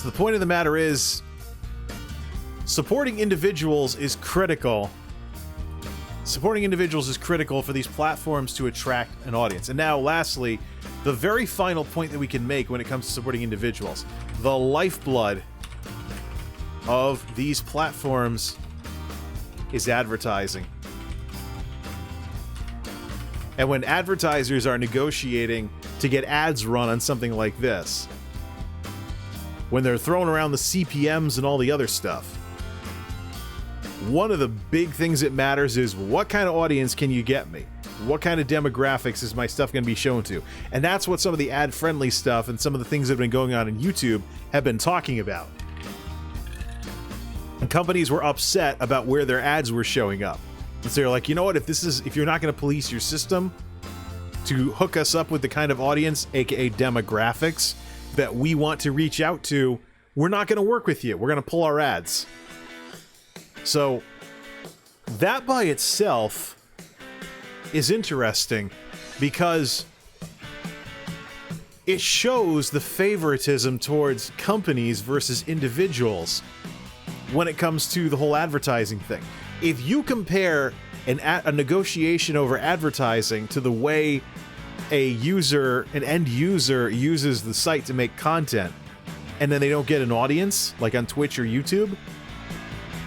So the point of the matter is, supporting individuals is critical. Supporting individuals is critical for these platforms to attract an audience. And now, lastly, the very final point that we can make when it comes to supporting individuals. The lifeblood of these platforms is advertising. And when advertisers are negotiating to get ads run on something like this, when they're throwing around the CPMs and all the other stuff, one of the big things that matters is what kind of audience can you get me? What kind of demographics is my stuff going to be shown to? And that's what some of the ad-friendly stuff and some of the things that have been going on in YouTube have been talking about. And companies were upset about where their ads were showing up. And so they're like, you know what, if you're not going to police your system to hook us up with the kind of audience, aka demographics, that we want to reach out to, we're not going to work with you. We're going to pull our ads. So that by itself is interesting because it shows the favoritism towards companies versus individuals when it comes to the whole advertising thing. If you compare a negotiation over advertising to the way an end user uses the site to make content, and then they don't get an audience, like on Twitch or YouTube,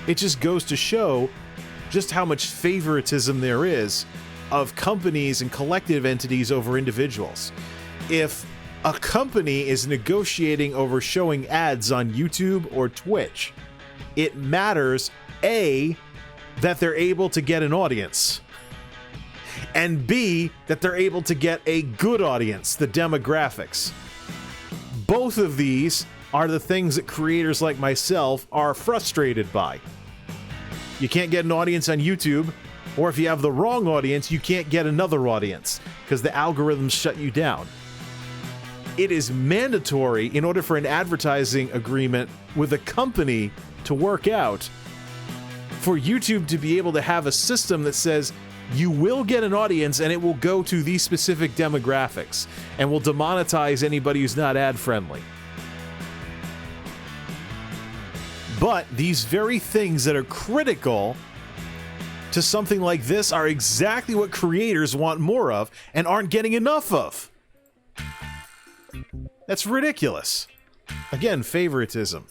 it just goes to show just how much favoritism there is of companies and collective entities over individuals. If a company is negotiating over showing ads on YouTube or Twitch, it matters, A, that they're able to get an audience, and B, that they're able to get a good audience, the demographics. Both of these are the things that creators like myself are frustrated by. You can't get an audience on YouTube, or if you have the wrong audience, you can't get another audience because the algorithms shut you down. It is mandatory in order for an advertising agreement with a company to work out for YouTube to be able to have a system that says you will get an audience and it will go to these specific demographics and will demonetize anybody who's not ad friendly. But these very things that are critical to something like this are exactly what creators want more of and aren't getting enough of. That's ridiculous. Again, favoritism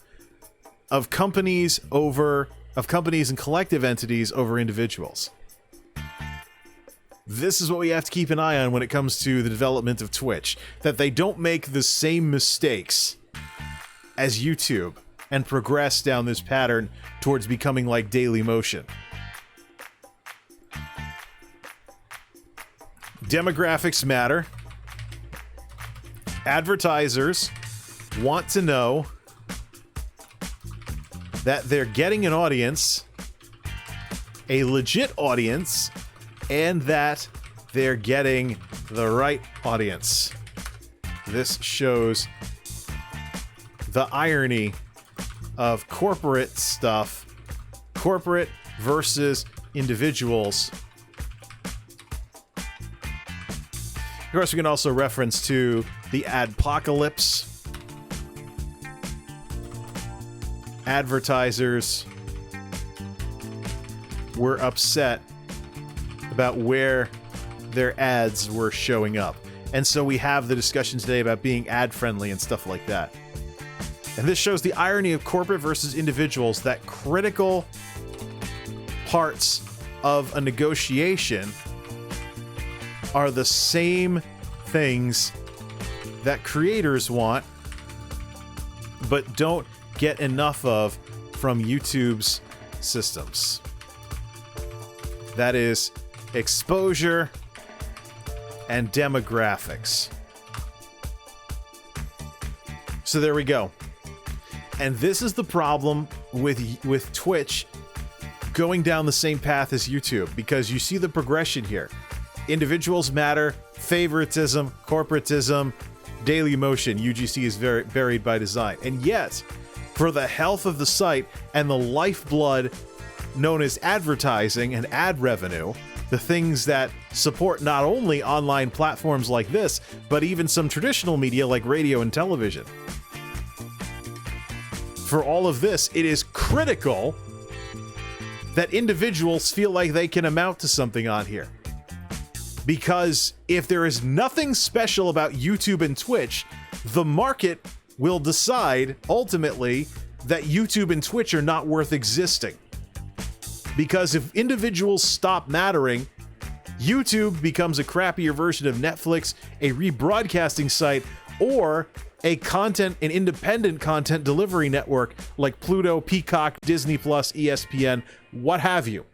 of companies and collective entities over individuals. This is what we have to keep an eye on when it comes to the development of Twitch, that they don't make the same mistakes as YouTube and progress down this pattern towards becoming like Dailymotion. Demographics matter. Advertisers want to know that they're getting an audience, a legit audience, and that they're getting the right audience. This shows the irony of corporate stuff, corporate versus individuals. Of course, we can also reference to the adpocalypse. Advertisers were upset about where their ads were showing up. And so we have the discussion today about being ad-friendly and stuff like that. And this shows the irony of corporate versus individuals, that critical parts of a negotiation are the same things that creators want, but don't get enough of from YouTube's systems. That is exposure and demographics. So there we go. And this is the problem with Twitch going down the same path as YouTube, because you see the progression here. Individuals matter, favoritism, corporatism, Dailymotion, UGC is very buried by design. And yet, for the health of the site and the lifeblood known as advertising and ad revenue, the things that support not only online platforms like this, but even some traditional media like radio and television, for all of this, it is critical that individuals feel like they can amount to something on here. Because if there is nothing special about YouTube and Twitch, the market will decide ultimately that YouTube and Twitch are not worth existing. Because if individuals stop mattering, YouTube becomes a crappier version of Netflix, a rebroadcasting site, or an independent content delivery network like Pluto, Peacock, Disney Plus, ESPN, what have you.